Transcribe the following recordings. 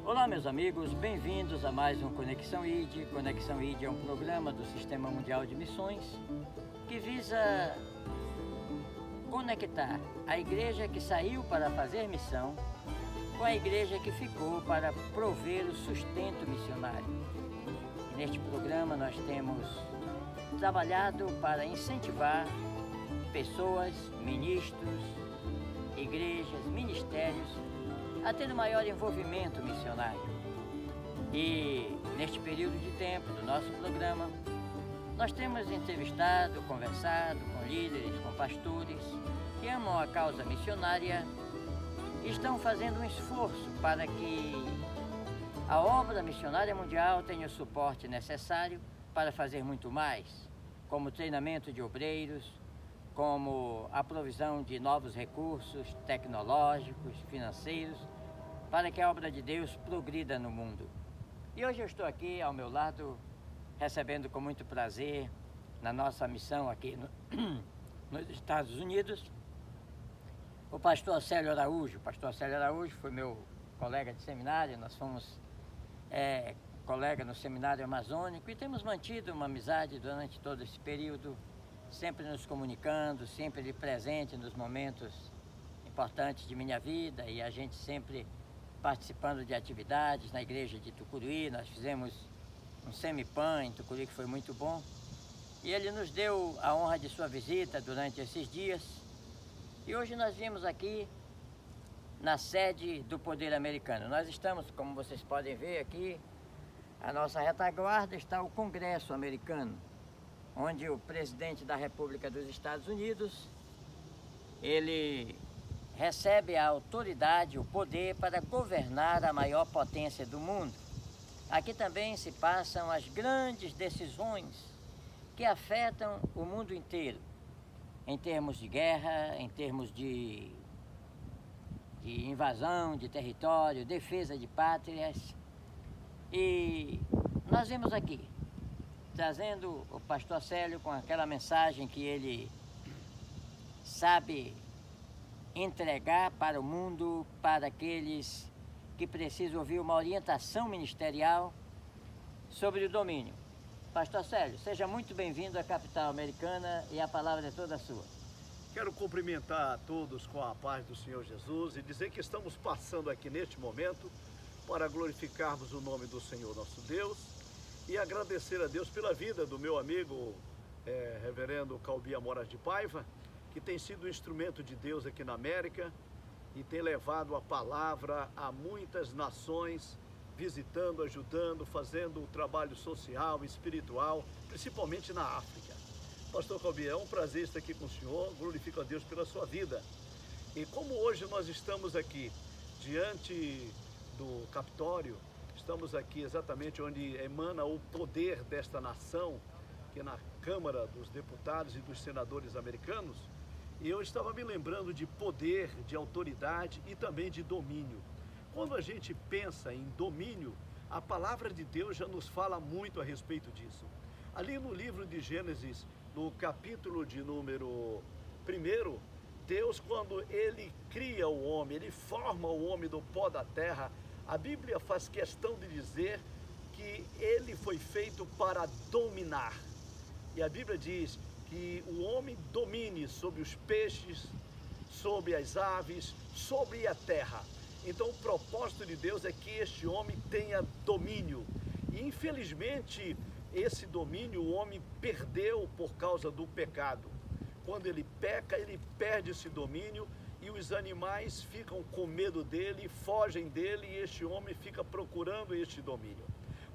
Olá meus amigos, bem-vindos a mais um Conexão ID. Conexão ID é um programa do Sistema Mundial de Missões que visa conectar a igreja que saiu para fazer missão com a igreja que ficou para prover o sustento missionário. E neste programa nós temos trabalhado para incentivar pessoas, ministros, igrejas, ministérios a ter um maior envolvimento missionário. E neste período de tempo do nosso programa, nós temos entrevistado, conversado com líderes, com pastores que amam a causa missionária e estão fazendo um esforço para que a obra missionária mundial tenha o suporte necessário para fazer muito mais, como treinamento de obreiros, como a provisão de novos recursos tecnológicos, financeiros, para que a obra de Deus progrida no mundo. E hoje eu estou aqui ao meu lado, recebendo com muito prazer, na nossa missão aqui nos Estados Unidos, o pastor Célio Araújo. O pastor Célio Araújo foi meu colega de seminário, nós fomos colega no seminário amazônico e temos mantido uma amizade durante todo esse período, sempre nos comunicando, sempre presente nos momentos importantes de minha vida, e a gente sempre participando de atividades na igreja de Tucuruí. Nós fizemos um semipan em Tucuruí que foi muito bom, e ele nos deu a honra de sua visita durante esses dias. E hoje nós viemos aqui na sede do Poder Americano. Nós estamos, como vocês podem ver aqui, a nossa retaguarda está o Congresso Americano, onde o presidente da República dos Estados Unidos, ele recebe a autoridade, o poder para governar a maior potência do mundo. Aqui também se passam as grandes decisões que afetam o mundo inteiro, em termos de guerra, em termos de invasão de território, defesa de pátrias. E nós vimos aqui, trazendo o pastor Célio com aquela mensagem que ele sabe entregar para o mundo, para aqueles que precisam ouvir uma orientação ministerial sobre o domínio. Pastor Célio, seja muito bem-vindo à capital americana e a palavra é toda sua. Quero cumprimentar a todos com a paz do Senhor Jesus e dizer que estamos passando aqui neste momento para glorificarmos o nome do Senhor nosso Deus e agradecer a Deus pela vida do meu amigo reverendo Calbi Amoras de Paiva, que tem sido um instrumento de Deus aqui na América e tem levado a palavra a muitas nações, visitando, ajudando, fazendo o trabalho social, espiritual, principalmente na África. Pastor Calbi, é um prazer estar aqui com o senhor, glorifico a Deus pela sua vida. E como hoje nós estamos aqui diante do Capitólio, estamos aqui exatamente onde emana o poder desta nação, que é na Câmara dos Deputados e dos Senadores americanos, e eu estava me lembrando de poder, de autoridade e também de domínio. Quando a gente pensa em domínio, a palavra de Deus já nos fala muito a respeito disso. Ali no livro de Gênesis, no capítulo de número 1, Deus, quando ele cria o homem, ele forma o homem do pó da terra, A Bíblia faz questão de dizer que ele foi feito para dominar. E a Bíblia diz que o homem domine sobre os peixes, sobre as aves, sobre a terra. Então o propósito de Deus é que este homem tenha domínio. E infelizmente esse domínio o homem perdeu por causa do pecado. Quando ele peca, ele perde esse domínio e os animais ficam com medo dele, fogem dele e este homem fica procurando este domínio.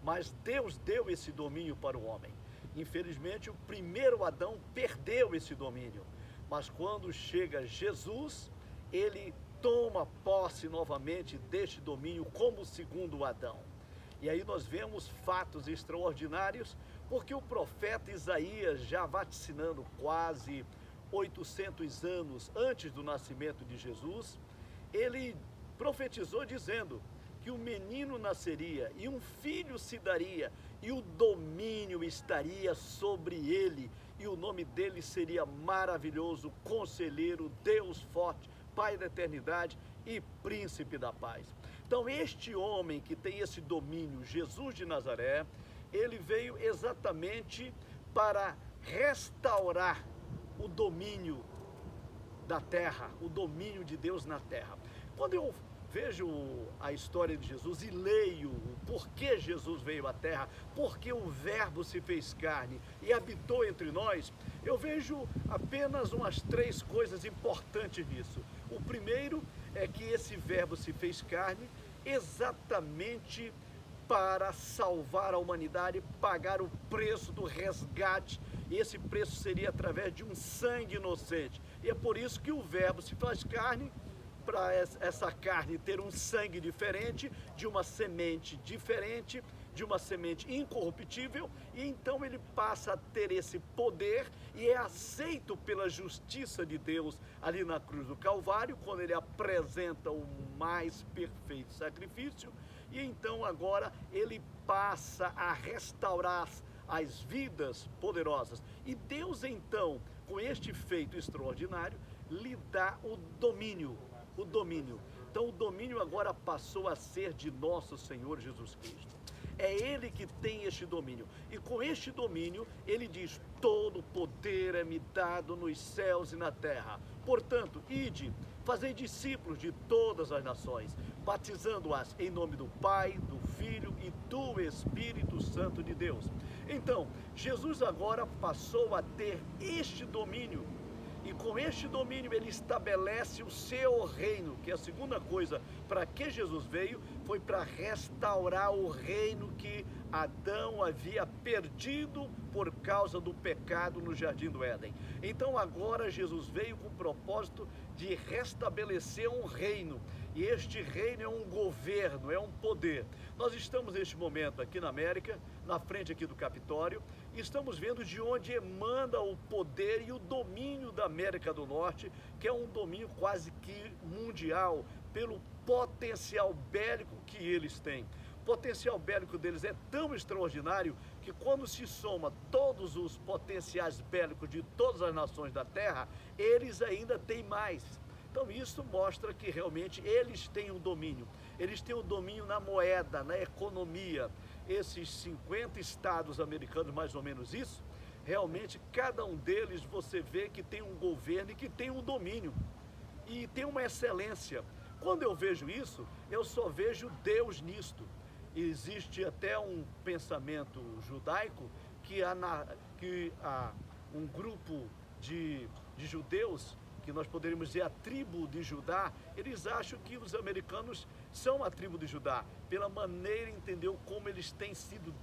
Mas Deus deu esse domínio para o homem. Infelizmente, o primeiro Adão perdeu esse domínio. Mas quando chega Jesus, ele toma posse novamente deste domínio como o segundo Adão. E aí nós vemos fatos extraordinários, porque o profeta Isaías, já vaticinando quase 800 anos antes do nascimento de Jesus, ele profetizou dizendo que um menino nasceria e um filho se daria e o domínio estaria sobre ele e o nome dele seria maravilhoso, conselheiro, Deus forte, Pai da eternidade e príncipe da paz. Então este homem que tem esse domínio, Jesus de Nazaré, ele veio exatamente para restaurar o domínio da terra, o domínio de Deus na terra. Quando eu vejo a história de Jesus e leio o porquê Jesus veio à terra, porque o Verbo se fez carne e habitou entre nós, eu vejo apenas umas 3 coisas importantes nisso. O primeiro é que esse Verbo se fez carne exatamente para salvar a humanidade, pagar o preço do resgate. E esse preço seria através de um sangue inocente. E é por isso que o Verbo se faz carne, para essa carne ter um sangue diferente, de uma semente diferente, de uma semente incorruptível, e então ele passa a ter esse poder e é aceito pela justiça de Deus ali na cruz do Calvário, quando ele apresenta o mais perfeito sacrifício, e então agora ele passa a restaurar as vidas poderosas. E Deus então, com este feito extraordinário, lhe dá o domínio. Então o domínio agora passou a ser de nosso Senhor Jesus Cristo. É Ele que tem este domínio. E com este domínio, Ele diz, todo poder é me dado nos céus e na terra. Portanto, ide, fazei discípulos de todas as nações, batizando-as em nome do Pai, do Filho e do Espírito Santo de Deus. Então, Jesus agora passou a ter este domínio. E com este domínio ele estabelece o seu reino, que é a segunda coisa para que Jesus veio, foi para restaurar o reino que Adão havia perdido por causa do pecado no Jardim do Éden. Então agora Jesus veio com o propósito de restabelecer um reino. E este reino é um governo, é um poder. Nós estamos neste momento aqui na América, na frente aqui do Capitólio, e estamos vendo de onde emana o poder e o domínio da América do Norte, que é um domínio quase que mundial, pelo potencial bélico que eles têm. O potencial bélico deles é tão extraordinário que quando se soma todos os potenciais bélicos de todas as nações da Terra, eles ainda têm mais. Então isso mostra que realmente eles têm um domínio. Eles têm um domínio na moeda, na economia. Esses 50 estados americanos, mais ou menos isso, realmente cada um deles você vê que tem um governo e que tem um domínio. E tem uma excelência. Quando eu vejo isso, eu só vejo Deus nisto. Existe até um pensamento judaico que há um grupo de judeus, que nós poderíamos dizer a tribo de Judá, eles acham que os americanos são a tribo de Judá, pela maneira, entendeu, como eles têm sido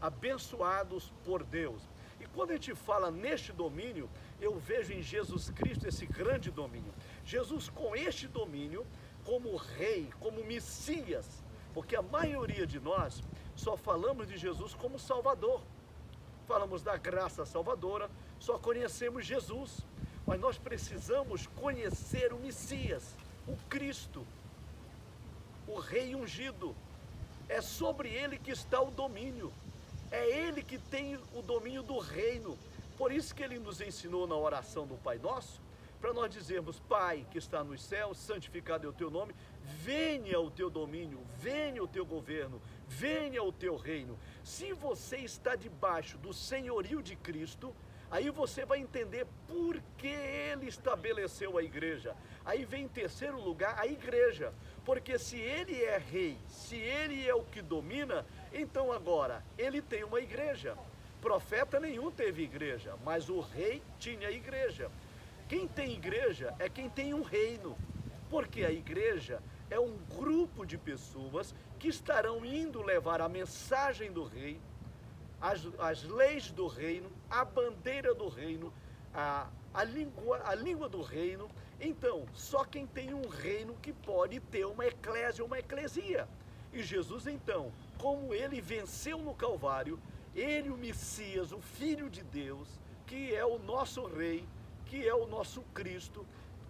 abençoados por Deus. E quando a gente fala neste domínio, eu vejo em Jesus Cristo esse grande domínio. Jesus com este domínio, como rei, como Messias, porque a maioria de nós só falamos de Jesus como Salvador. Falamos da graça salvadora, só conhecemos Jesus. Mas nós precisamos conhecer o Messias, o Cristo, o Rei ungido. É sobre ele que está o domínio. É ele que tem o domínio do reino. Por isso que ele nos ensinou na oração do Pai Nosso, para nós dizermos: Pai que está nos céus, santificado é o teu nome, venha o teu domínio, venha o teu governo, venha o teu reino. Se você está debaixo do senhorio de Cristo, aí você vai entender por que ele estabeleceu a igreja. Aí vem em terceiro lugar a igreja, porque se ele é rei, se ele é o que domina, então agora ele tem uma igreja. Profeta nenhum teve igreja, mas o rei tinha igreja. Quem tem igreja é quem tem um reino, porque a igreja é um grupo de pessoas que estarão indo levar a mensagem do rei, as leis do reino, a bandeira do reino, a língua do reino. Então, só quem tem um reino que pode ter uma eclésia, uma eclesia. E Jesus, então, como ele venceu no Calvário, ele, o Messias, o Filho de Deus, que é o nosso Rei, que é o nosso Cristo,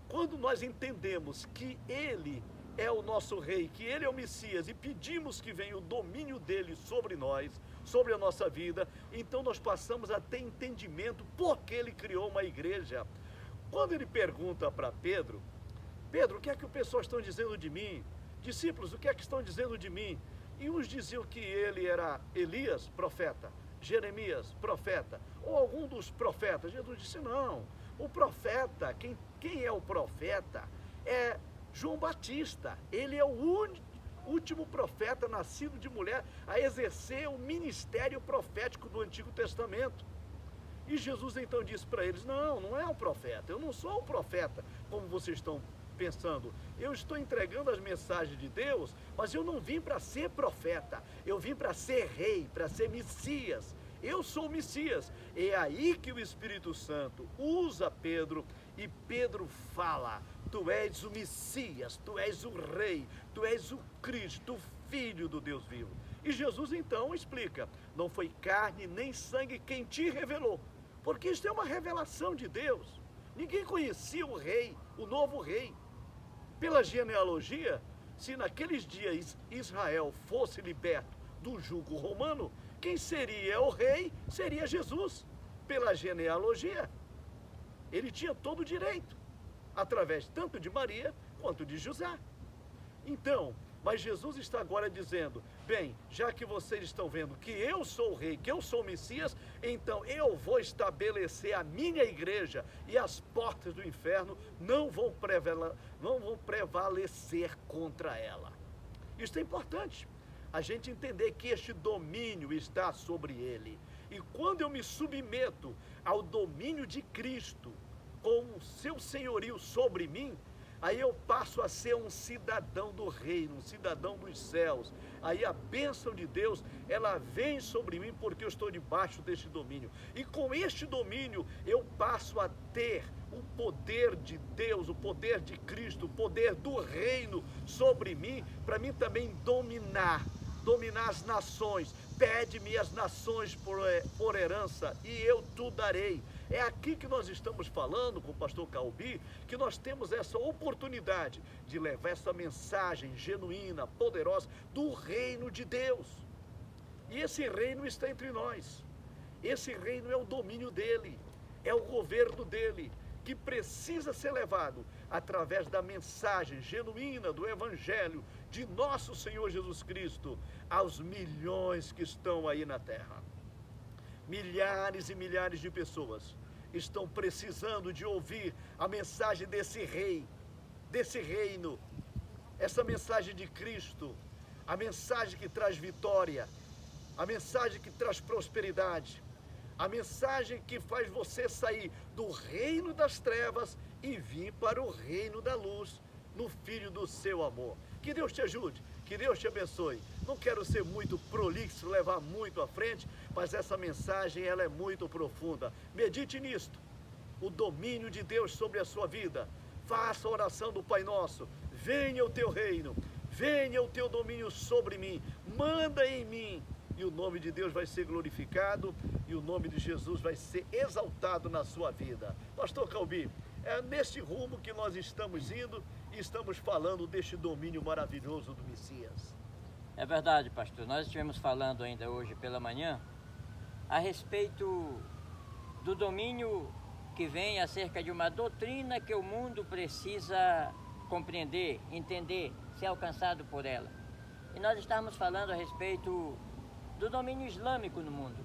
quando nós entendemos que ele é o nosso Rei, que ele é o Messias, e pedimos que venha o domínio dele sobre nós, sobre a nossa vida, então nós passamos a ter entendimento porque ele criou uma igreja. Quando ele pergunta para Pedro: Pedro, o que é que o pessoal estão dizendo de mim? Discípulos, o que é que estão dizendo de mim? E uns diziam que ele era Elias, profeta, Jeremias, profeta, ou algum dos profetas. Jesus disse: não, o profeta, quem é o profeta é João Batista. Ele é o último profeta nascido de mulher a exercer o ministério profético do Antigo Testamento. E Jesus então disse para eles: não, não é um profeta, eu não sou um profeta como vocês estão pensando. Eu estou entregando as mensagens de Deus, mas eu não vim para ser profeta, eu vim para ser rei, para ser Messias. Eu sou o Messias. É aí que o Espírito Santo usa Pedro, e Pedro fala: tu és o Messias, tu és o Rei, tu és o Cristo, o Filho do Deus vivo. E Jesus então explica: não foi carne nem sangue quem te revelou, porque isso é uma revelação de Deus. Ninguém conhecia o rei, o novo rei. Pela genealogia, se naqueles dias Israel fosse liberto do jugo romano, quem seria o rei seria Jesus. Pela genealogia, ele tinha todo o direito, através tanto de Maria quanto de José. Então, mas Jesus está agora dizendo: bem, já que vocês estão vendo que eu sou o rei, que eu sou o Messias, então eu vou estabelecer a minha igreja, e as portas do inferno não vão prevalecer contra ela. Isso é importante, a gente entender que este domínio está sobre ele. E quando eu me submeto ao domínio de Cristo, com o seu senhorio sobre mim, aí eu passo a ser um cidadão do reino, um cidadão dos céus. Aí a bênção de Deus, ela vem sobre mim porque eu estou debaixo deste domínio. E com este domínio eu passo a ter o poder de Deus, o poder de Cristo, o poder do reino sobre mim, para mim também dominar as nações. Pede-me as nações por herança e eu te darei. É aqui que nós estamos falando com o pastor Calbi, que nós temos essa oportunidade de levar essa mensagem genuína, poderosa, do reino de Deus. E esse reino está entre nós. Esse reino é o domínio dele, é o governo dele, que precisa ser levado através da mensagem genuína do Evangelho de nosso Senhor Jesus Cristo aos milhões que estão aí na terra. Milhares e milhares de pessoas estão precisando de ouvir a mensagem desse rei, desse reino, essa mensagem de Cristo, a mensagem que traz vitória, a mensagem que traz prosperidade, a mensagem que faz você sair do reino das trevas e vir para o reino da luz, no Filho do seu amor. Que Deus te ajude, que Deus te abençoe. Não quero ser muito prolixo, levar muito à frente, mas essa mensagem ela é muito profunda. Medite nisto, o domínio de Deus sobre a sua vida. Faça a oração do Pai Nosso: venha o teu reino, venha o teu domínio sobre mim, manda em mim, e o nome de Deus vai ser glorificado, e o nome de Jesus vai ser exaltado na sua vida. Pastor Calbi, é neste rumo que nós estamos indo, e estamos falando deste domínio maravilhoso do Messias. É verdade, pastor. Nós estivemos falando ainda hoje pela manhã a respeito do domínio que vem acerca de uma doutrina que o mundo precisa compreender, entender, ser alcançado por ela. E nós estamos falando a respeito do domínio islâmico no mundo.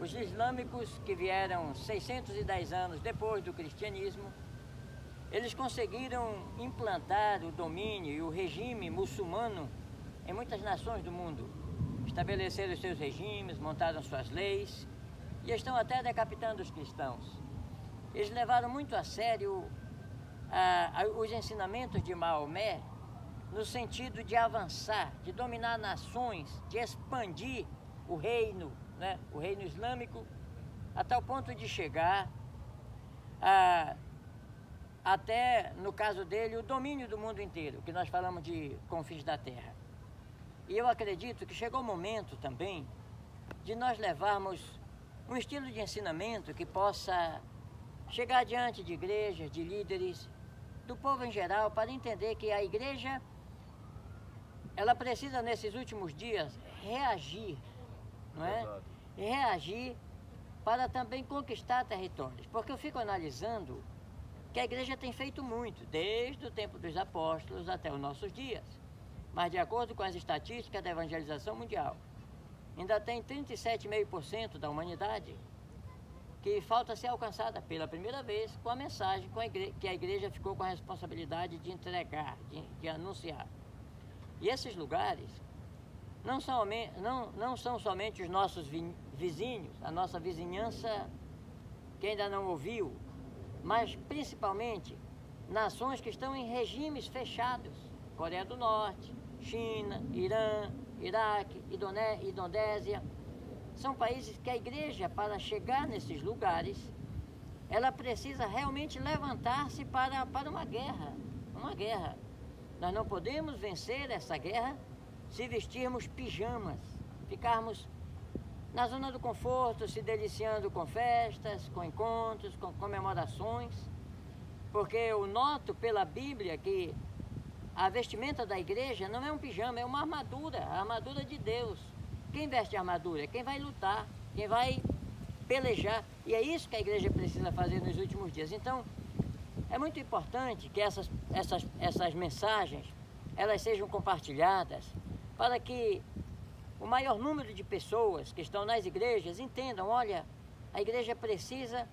Os islâmicos que vieram 610 anos depois do cristianismo, eles conseguiram implantar o domínio e o regime muçulmano em muitas nações do mundo. Estabeleceram os seus regimes, montaram suas leis e estão até decapitando os cristãos. Eles levaram muito a sério os ensinamentos de Maomé no sentido de avançar, de dominar nações, de expandir o reino, né? O reino islâmico, a tal ponto de chegar até, no caso dele, o domínio do mundo inteiro, que nós falamos de confins da terra. E eu acredito que chegou o momento também de nós levarmos um estilo de ensinamento que possa chegar diante de igrejas, de líderes, do povo em geral, para entender que a igreja, ela precisa nesses últimos dias reagir, não é? Verdade. Reagir para também conquistar territórios, porque eu fico analisando que a igreja tem feito muito, desde o tempo dos apóstolos até os nossos dias. Mas de acordo com as estatísticas da evangelização mundial, ainda tem 37,5% da humanidade que falta ser alcançada pela primeira vez com a mensagem que a igreja ficou com a responsabilidade de entregar, de anunciar. E esses lugares não são somente os nossos vizinhos, a nossa vizinhança que ainda não ouviu, mas principalmente nações que estão em regimes fechados, Coreia do Norte, China, Irã, Iraque, Indonésia. São países que a igreja, para chegar nesses lugares, ela precisa realmente levantar-se para uma guerra. Nós não podemos vencer essa guerra se vestirmos pijamas, ficarmos na zona do conforto, se deliciando com festas, com encontros, com comemorações, porque eu noto pela Bíblia que a vestimenta da igreja não é um pijama, é uma armadura, a armadura de Deus. Quem veste a armadura? Quem vai lutar, quem vai pelejar. E é isso que a igreja precisa fazer nos últimos dias. Então, é muito importante que essas mensagens, elas sejam compartilhadas para que o maior número de pessoas que estão nas igrejas entendam, olha, a igreja precisa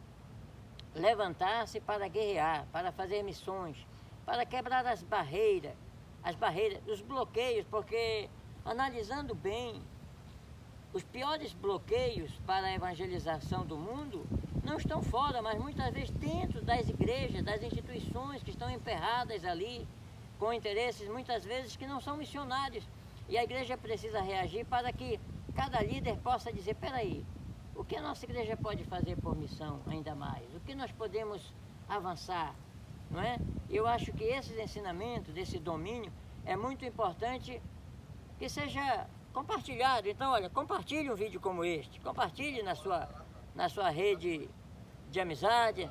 levantar-se para guerrear, para fazer missões, para quebrar as barreiras, os bloqueios, porque analisando bem, os piores bloqueios para a evangelização do mundo não estão fora, mas muitas vezes dentro das igrejas, das instituições que estão emperradas ali, com interesses muitas vezes que não são missionários. E a igreja precisa reagir para que cada líder possa dizer, peraí, o que a nossa igreja pode fazer por missão ainda mais? O que nós podemos avançar? Não é? Eu acho que esses ensinamentos, desse domínio, é muito importante que seja compartilhado. Então, olha, compartilhe um vídeo como este, compartilhe na sua rede de amizade,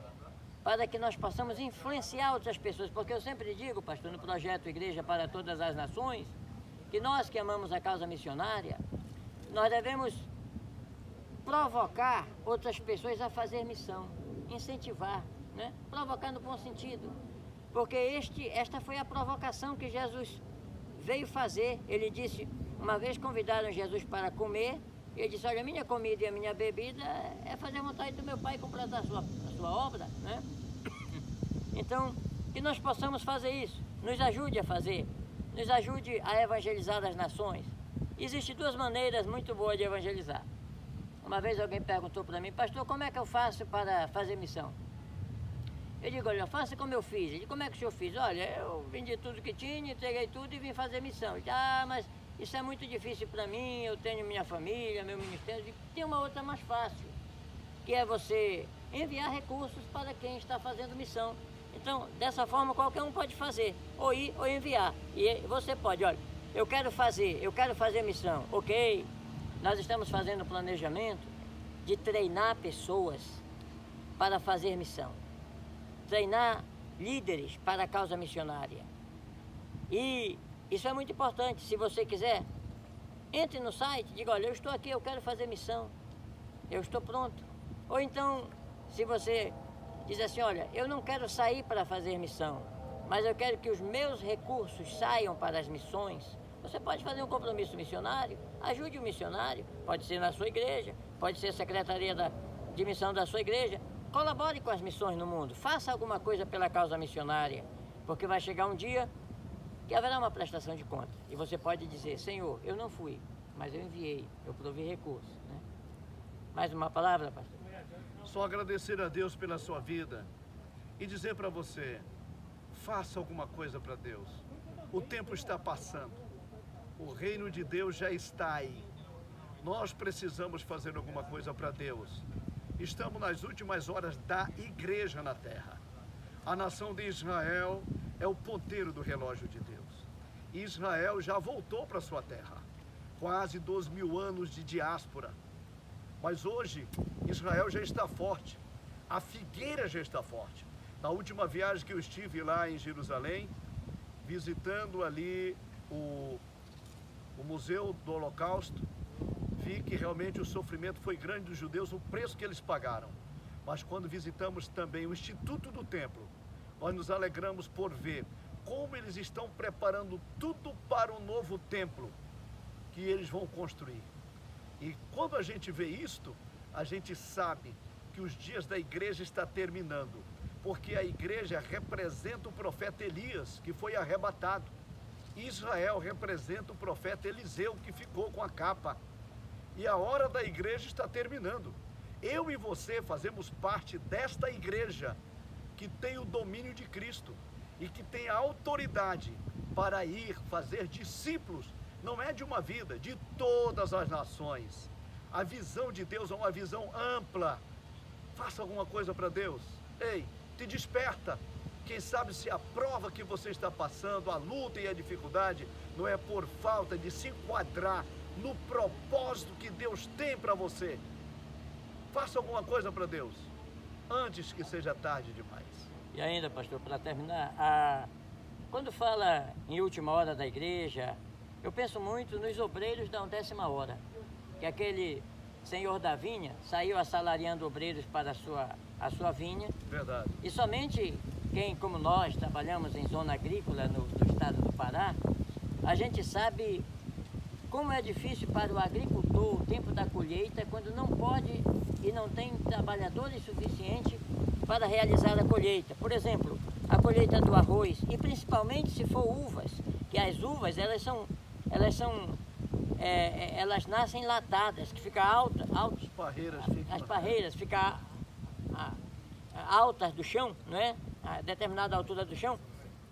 para que nós possamos influenciar outras pessoas, porque eu sempre digo, pastor, no projeto Igreja para Todas as Nações, que nós que amamos a causa missionária, nós devemos provocar outras pessoas a fazer missão, incentivar, né? Provocar no bom sentido, porque esta foi a provocação que Jesus veio fazer. Ele disse, uma vez convidaram Jesus para comer, ele disse, olha, a minha comida e a minha bebida é fazer a vontade do meu Pai e completar a sua obra, né? Então, que nós possamos fazer isso, nos ajude a fazer, nos ajude a evangelizar as nações. Existem duas maneiras muito boas de evangelizar. Uma vez alguém perguntou para mim, pastor, como é que eu faço para fazer missão? Eu digo, olha, faça como eu fiz. Ele disse, como é que o senhor fez? Olha, eu vendi tudo que tinha, entreguei tudo e vim fazer missão. Ele disse, mas isso é muito difícil para mim, eu tenho minha família, meu ministério. Eu digo, tem uma outra mais fácil, que é você enviar recursos para quem está fazendo missão. Então, dessa forma, qualquer um pode fazer, ou ir ou enviar. E você pode, olha, eu quero fazer missão, ok? Nós estamos fazendo um planejamento de treinar pessoas para fazer missão. Treinar líderes para a causa missionária. E isso é muito importante. Se você quiser, entre no site, diga, olha, eu estou aqui, eu quero fazer missão. Eu estou pronto. Ou então, se você diz assim, olha, eu não quero sair para fazer missão, mas eu quero que os meus recursos saiam para as missões. Você pode fazer um compromisso missionário, ajude o missionário, pode ser na sua igreja, pode ser a secretaria de missão da sua igreja. Colabore com as missões no mundo, faça alguma coisa pela causa missionária, porque vai chegar um dia que haverá uma prestação de conta. E você pode dizer, Senhor, eu não fui, mas eu enviei, eu provi recursos. Né? Mais uma palavra, pastor? Só agradecer a Deus pela sua vida e dizer para você, faça alguma coisa para Deus. O tempo está passando, o reino de Deus já está aí. Nós precisamos fazer alguma coisa para Deus. Estamos nas últimas horas da igreja na terra. A nação de Israel é o ponteiro do relógio de Deus. Israel já voltou para sua terra. Quase 2.000 anos de diáspora. Mas hoje, Israel já está forte. A figueira já está forte. Na última viagem que eu estive lá em Jerusalém, visitando ali o Museu do Holocausto, vi que realmente o sofrimento foi grande dos judeus, o preço que eles pagaram. Mas quando visitamos também o Instituto do Templo, nós nos alegramos por ver como eles estão preparando tudo para o novo templo que eles vão construir. E quando a gente vê isto, a gente sabe que os dias da igreja estão terminando, porque a igreja representa o profeta Elias, que foi arrebatado. Israel representa o profeta Eliseu, que ficou com a capa. E a hora da igreja está terminando. Eu e você fazemos parte desta igreja que tem o domínio de Cristo e que tem a autoridade para ir fazer discípulos, não é de uma vida, de todas as nações. A visão de Deus é uma visão ampla. Faça alguma coisa para Deus. Ei, te desperta. Quem sabe se a prova que você está passando, a luta e a dificuldade, não é por falta de se enquadrar no propósito que Deus tem para você. Faça alguma coisa para Deus, antes que seja tarde demais. E ainda, pastor, para terminar, quando fala em última hora da igreja, eu penso muito nos obreiros da 10ª hora, que aquele senhor da vinha saiu assalariando obreiros para a sua vinha. Verdade. E somente quem, como nós, trabalhamos em zona agrícola no estado do Pará, a gente sabe como é difícil para o agricultor o tempo da colheita, quando não pode e não tem trabalhadores suficientes para realizar a colheita. Por exemplo, a colheita do arroz, e principalmente se for uvas, que as uvas elas nascem latadas, que fica alta, as parreiras ficam altas do chão, não é? A determinada altura do chão.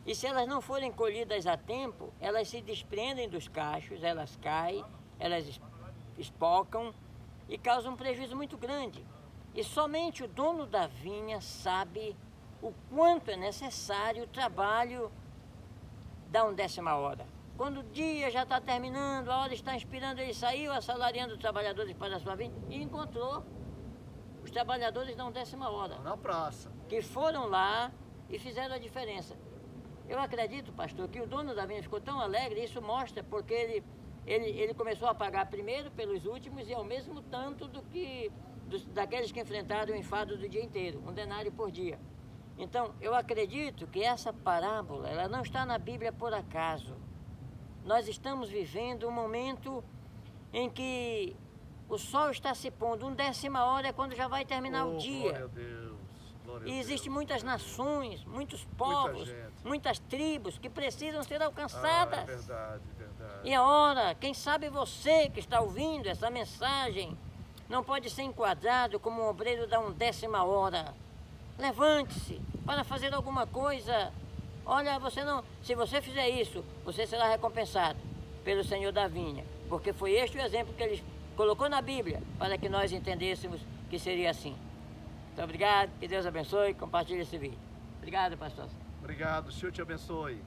E se elas não forem colhidas a tempo, elas se desprendem dos cachos, elas caem, elas espocam e causam um prejuízo muito grande. E somente o dono da vinha sabe o quanto é necessário o trabalho da 10ª hora. Quando o dia já está terminando, a hora está expirando, ele saiu assalariando trabalhadores para a sua vinha e encontrou os trabalhadores da 10ª hora. Na praça. Que foram lá e fizeram a diferença. Eu acredito, pastor, que o dono da vinha ficou tão alegre, isso mostra porque ele começou a pagar primeiro pelos últimos e ao mesmo tanto daqueles que enfrentaram o enfado do dia inteiro, 1 denário por dia. Então, eu acredito que essa parábola, ela não está na Bíblia por acaso. Nós estamos vivendo um momento em que o sol está se pondo, 10ª hora é quando já vai terminar o dia. Glória a Deus. E existem muitas nações, muitos povos, muitas tribos que precisam ser alcançadas. Verdade, verdade. E a hora, quem sabe você que está ouvindo essa mensagem, não pode ser enquadrado como um obreiro da 10ª hora. Levante-se para fazer alguma coisa. Olha, se você fizer isso, você será recompensado pelo Senhor da vinha. Porque foi este o exemplo que ele colocou na Bíblia para que nós entendêssemos que seria assim. Muito obrigado, que Deus abençoe e compartilhe esse vídeo. Obrigado, pastor. Obrigado, o Senhor te abençoe.